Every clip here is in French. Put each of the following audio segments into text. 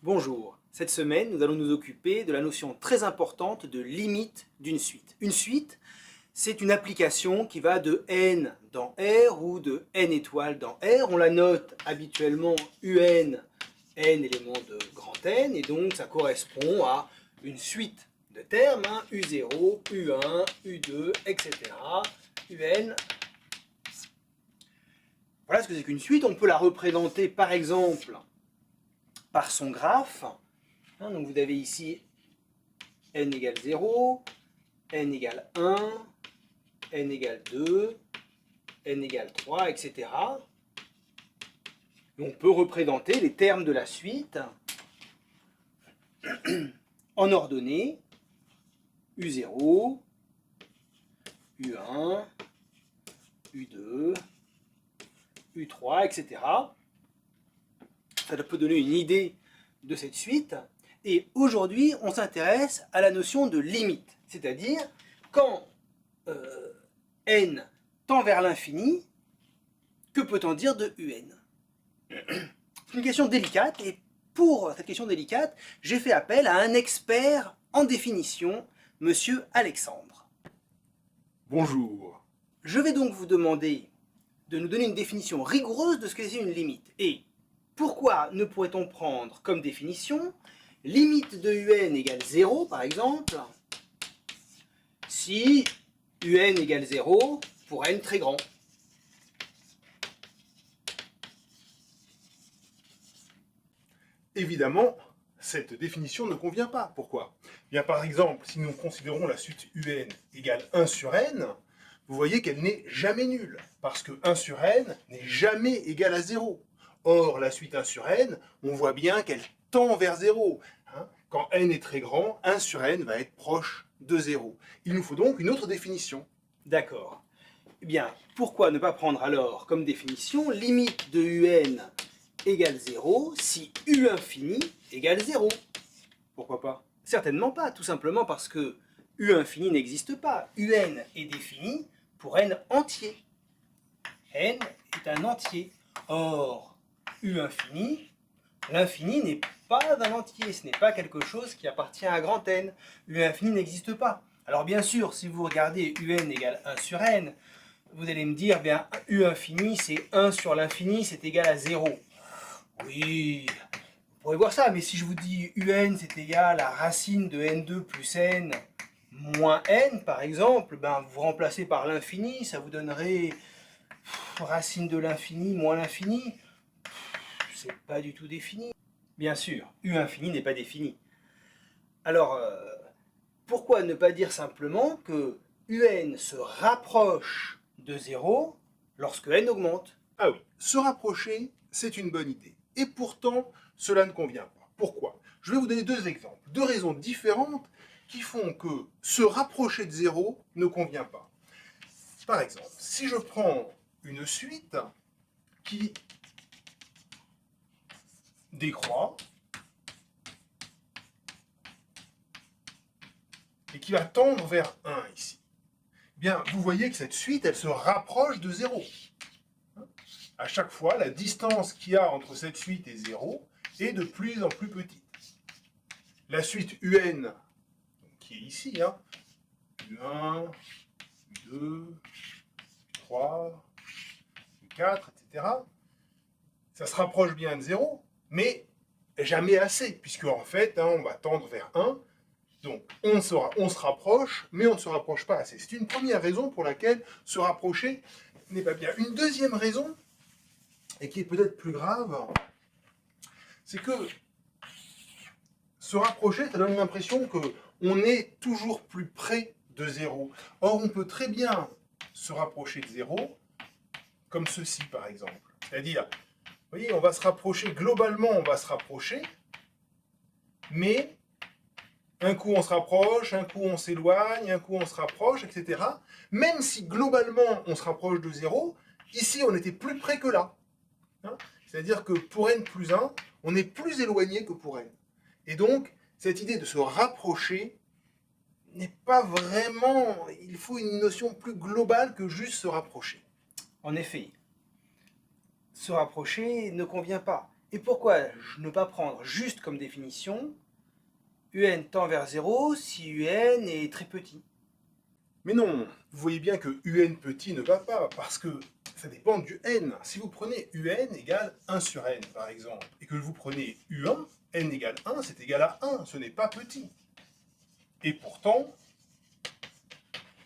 Bonjour, cette semaine nous allons nous occuper de la notion très importante de limite d'une suite. Une suite, c'est une application qui va de n dans R ou de n étoiles dans R. On la note habituellement un, n éléments de grand N, et donc ça correspond à une suite de termes, U0, U1, U2, etc. Un. Voilà ce que c'est qu'une suite. On peut la représenter par exemple par son graphe. Donc vous avez ici n égale 0, n égale 1, n égale 2, n égale 3, etc. Et on peut représenter les termes de la suite en ordonnée U0, U1, U2, U3, etc. Ça peut donner une idée de cette suite. Et aujourd'hui, on s'intéresse à la notion de limite, c'est-à-dire quand n tend vers l'infini, que peut-on dire de un? C'est une question délicate, et pour cette question délicate, j'ai fait appel à un expert en définition, monsieur Alexandre. Bonjour. Je vais donc vous demander de nous donner une définition rigoureuse de ce que c'est une limite. Et pourquoi ne pourrait-on prendre comme définition limite de un égale 0, par exemple, si un égale 0 pour n très grand? Évidemment, cette définition ne convient pas. Pourquoi? Bien, par exemple, si nous considérons la suite un égale 1 sur n, vous voyez qu'elle n'est jamais nulle, parce que 1 sur n n'est jamais égal à 0. Or, la suite 1 sur n, on voit bien qu'elle tend vers 0. Quand n est très grand, 1 sur n va être proche de 0. Il nous faut donc une autre définition. D'accord. Eh bien, pourquoi ne pas prendre alors comme définition limite de un égale 0 si u infini égale 0? Pourquoi pas? Certainement pas, tout simplement parce que u infini n'existe pas. Un est défini pour n entier. N est un entier. Or, u infini, l'infini n'est pas un entier, ce n'est pas quelque chose qui appartient à grand N. U infini n'existe pas. Alors bien sûr, si vous regardez un égale 1 sur n, vous allez me dire, bien, u infini, c'est 1 sur l'infini, c'est égal à 0. Oui, vous pourrez voir ça, mais si je vous dis un, c'est égal à racine de n2 plus n moins n, par exemple, ben, vous remplacez par l'infini, ça vous donnerait racine de l'infini moins l'infini. C'est pas du tout défini. Bien sûr, u infini n'est pas défini. Alors, pourquoi ne pas dire simplement que un se rapproche de 0 lorsque n augmente? Ah oui, se rapprocher, c'est une bonne idée. Et pourtant, cela ne convient pas. Pourquoi? Je vais vous donner deux exemples, deux raisons différentes qui font que se rapprocher de 0 ne convient pas. Par exemple, si je prends une suite qui décroît et qui va tendre vers 1 ici, bien, vous voyez que cette suite, elle se rapproche de 0. À chaque fois, la distance qu'il y a entre cette suite et 0 est de plus en plus petite. La suite un, qui est ici, U1, U2, U3, U4, etc., ça se rapproche bien de 0, mais jamais assez, puisque en fait, on va tendre vers 1, donc on se rapproche, mais on ne se rapproche pas assez. C'est une première raison pour laquelle se rapprocher n'est pas bien. Une deuxième raison, et qui est peut-être plus grave, c'est que se rapprocher, ça donne l'impression qu'on est toujours plus près de 0. Or, on peut très bien se rapprocher de 0, comme ceci par exemple. C'est-à-dire, vous voyez, on va se rapprocher, globalement on va se rapprocher, mais un coup on se rapproche, un coup on s'éloigne, un coup on se rapproche, etc. Même si globalement on se rapproche de 0, ici on était plus près que là. C'est-à-dire que pour n plus 1, on est plus éloigné que pour n. Et donc, cette idée de se rapprocher n'est pas vraiment... Il faut une notion plus globale que juste se rapprocher. En effet, se rapprocher ne convient pas. Et pourquoi ne pas prendre juste comme définition un tend vers 0 si un est très petit? Mais non, vous voyez bien que un petit ne va pas, parce que ça dépend du n. Si vous prenez un égale 1 sur n, par exemple, et que vous prenez u1, n égale 1, c'est égal à 1, ce n'est pas petit. Et pourtant,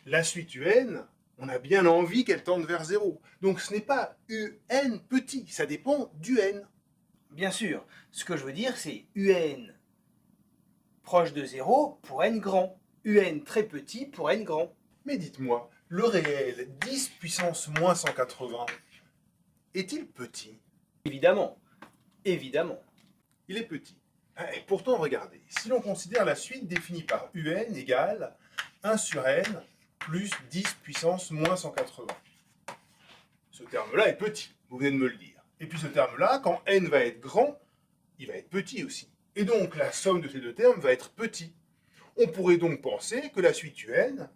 la suite un, on a bien envie qu'elle tende vers 0. Donc ce n'est pas un petit, ça dépend du n. Bien sûr, ce que je veux dire, c'est un proche de 0 pour n grand, un très petit pour n grand. Mais dites-moi, le réel 10 puissance moins 180 est-il petit? Évidemment, évidemment. Il est petit. Et pourtant, regardez, si l'on considère la suite définie par un égale 1 sur n plus 10 puissance moins 180. Ce terme-là est petit, vous venez de me le dire. Et puis ce terme-là, quand n va être grand, il va être petit aussi. Et donc la somme de ces deux termes va être petit. On pourrait donc penser que la suite un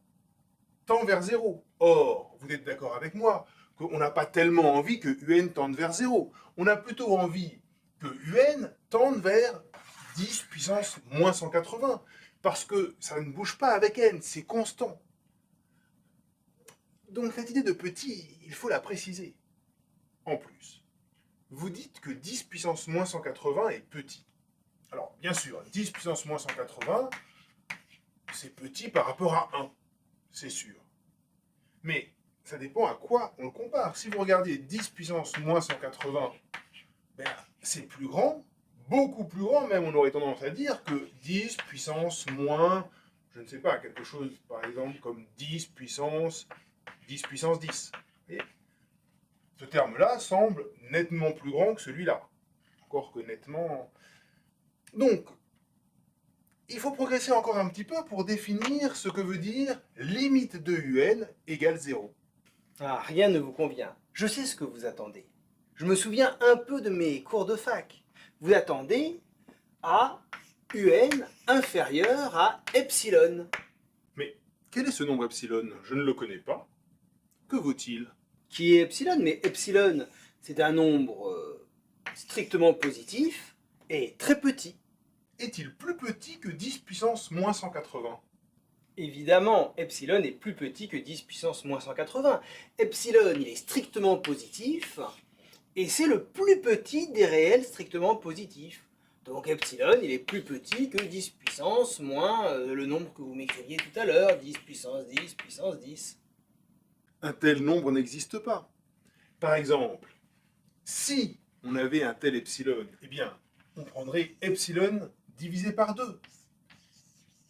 tend vers 0. Or, vous êtes d'accord avec moi qu'on n'a pas tellement envie que un tende vers 0. On a plutôt envie que un tende vers 10 puissance moins 180. Parce que ça ne bouge pas avec n, c'est constant. Donc cette idée de petit, il faut la préciser. En plus, vous dites que 10 puissance moins 180 est petit. Alors, bien sûr, 10 puissance moins 180, c'est petit par rapport à 1, c'est sûr. Mais ça dépend à quoi on le compare. Si vous regardez 10 puissance moins 180, ben, c'est plus grand, beaucoup plus grand même, on aurait tendance à dire, que 10 puissance moins, je ne sais pas, quelque chose par exemple comme 10 puissance 10 puissance 10. Vous voyez ? Ce terme-là semble nettement plus grand que celui-là. Encore que nettement... Donc, il faut progresser encore un petit peu pour définir ce que veut dire limite de un égale 0. Ah, rien ne vous convient. Je sais ce que vous attendez. Je me souviens un peu de mes cours de fac. Vous attendez à un inférieur à epsilon. Mais quel est ce nombre epsilon? Je ne le connais pas. Que vaut-il? Qui est epsilon? Mais epsilon, c'est un nombre strictement positif et très petit. Est-il plus petit que 10 puissance moins 180? Évidemment, epsilon est plus petit que 10 puissance moins 180. Epsilon, il est strictement positif, et c'est le plus petit des réels strictement positifs. Donc epsilon, il est plus petit que 10 puissance moins le nombre que vous m'écriviez tout à l'heure, 10 puissance 10 puissance 10. Un tel nombre n'existe pas. Par exemple, si on avait un tel epsilon, eh bien, on prendrait epsilon divisé par 2.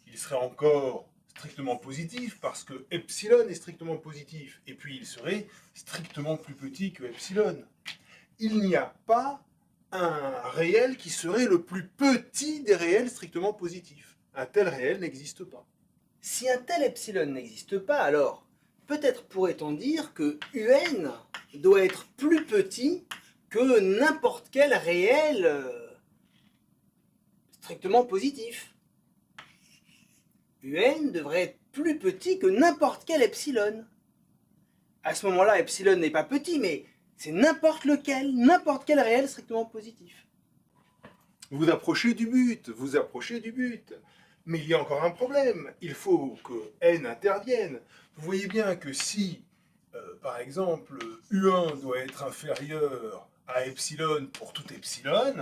Il serait encore strictement positif parce que epsilon est strictement positif, et puis il serait strictement plus petit que epsilon. Il n'y a pas un réel qui serait le plus petit des réels strictement positifs. Un tel réel n'existe pas. Si un tel epsilon n'existe pas, alors peut-être pourrait-on dire que un doit être plus petit que n'importe quel réel strictement positif. un devrait être plus petit que n'importe quel epsilon. À ce moment-là, epsilon n'est pas petit, mais c'est n'importe quel réel strictement positif. Vous approchez du but, vous approchez du but. Mais il y a encore un problème. Il faut que n intervienne. Vous voyez bien que si, par exemple, u1 doit être inférieur à epsilon pour tout epsilon,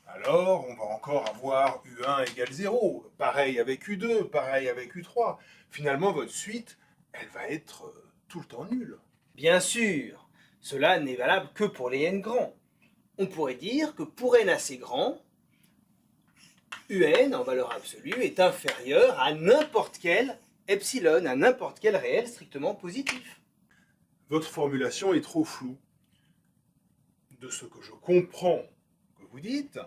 alors on va encore avoir u1 égale 0. Pareil avec u2, pareil avec u3. Finalement, votre suite, elle va être tout le temps nulle. Bien sûr, cela n'est valable que pour les n grands. On pourrait dire que pour n assez grand, un en valeur absolue est inférieur à n'importe quel epsilon, à n'importe quel réel strictement positif. Votre formulation est trop floue. De ce que je comprends que vous dites,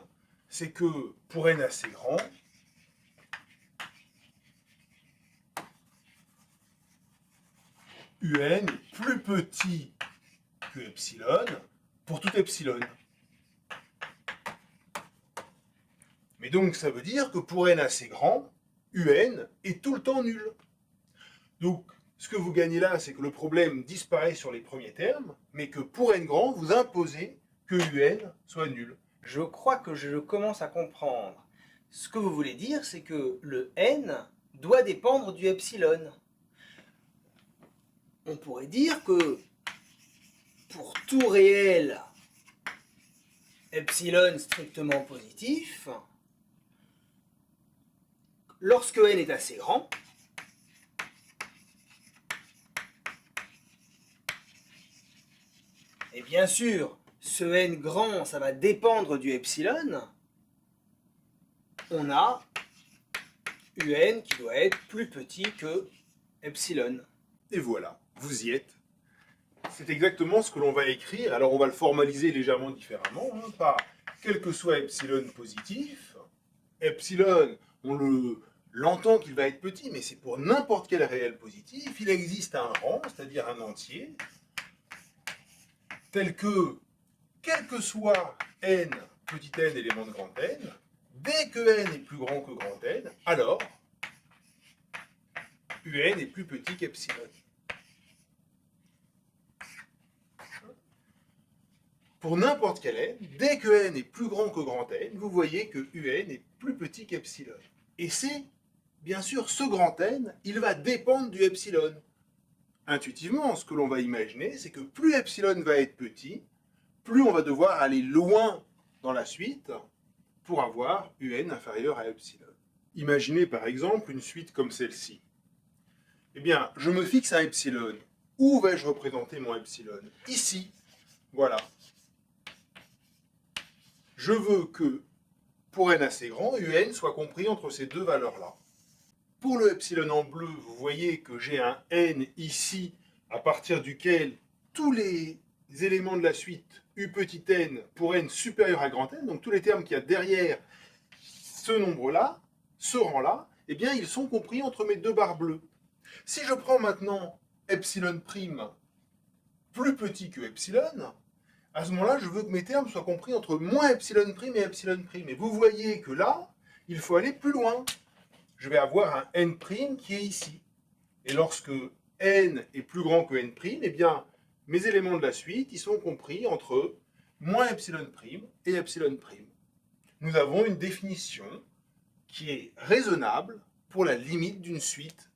c'est que pour n assez grand, un est plus petit que epsilon pour tout epsilon. Mais donc ça veut dire que pour n assez grand, un est tout le temps nul. Donc ce que vous gagnez là, c'est que le problème disparaît sur les premiers termes, mais que pour n grand, vous imposez que un soit nul. Je crois que je commence à comprendre. Ce que vous voulez dire, c'est que le n doit dépendre du epsilon. On pourrait dire que pour tout réel epsilon strictement positif, lorsque n est assez grand, et bien sûr, ce n grand, ça va dépendre du epsilon, on a un qui doit être plus petit que epsilon. Et voilà, vous y êtes. C'est exactement ce que l'on va écrire. Alors on va le formaliser légèrement différemment, par quel que soit epsilon positif. Epsilon, on l'entend qu'il va être petit, mais c'est pour n'importe quel réel positif. Il existe un rang, c'est-à-dire un entier, tel que, quel que soit n, petit n, élément de grand n, dès que n est plus grand que grand n, alors un est plus petit qu'epsilon. Pour n'importe quel n, dès que n est plus grand que grand n, vous voyez que un est plus petit qu'epsilon. Et c'est, bien sûr, ce grand n, il va dépendre du epsilon. Intuitivement, ce que l'on va imaginer, c'est que plus epsilon va être petit, plus on va devoir aller loin dans la suite pour avoir un inférieur à epsilon. Imaginez par exemple une suite comme celle-ci. Eh bien, je me fixe un epsilon. Où vais-je représenter mon epsilon? Ici. Voilà. Je veux que, pour n assez grand, un soit compris entre ces deux valeurs-là. Pour le epsilon en bleu, vous voyez que j'ai un n ici, à partir duquel tous les éléments de la suite u petit n pour n supérieur à grand n, donc tous les termes qu'il y a derrière ce nombre-là, ce rang-là, eh bien ils sont compris entre mes deux barres bleues. Si je prends maintenant epsilon prime plus petit que epsilon, à ce moment-là, je veux que mes termes soient compris entre moins epsilon prime et epsilon prime. Et vous voyez que là, il faut aller plus loin. Je vais avoir un n prime qui est ici. Et lorsque n est plus grand que n prime, eh bien, mes éléments de la suite, ils sont compris entre moins epsilon prime et epsilon prime. Nous avons une définition qui est raisonnable pour la limite d'une suite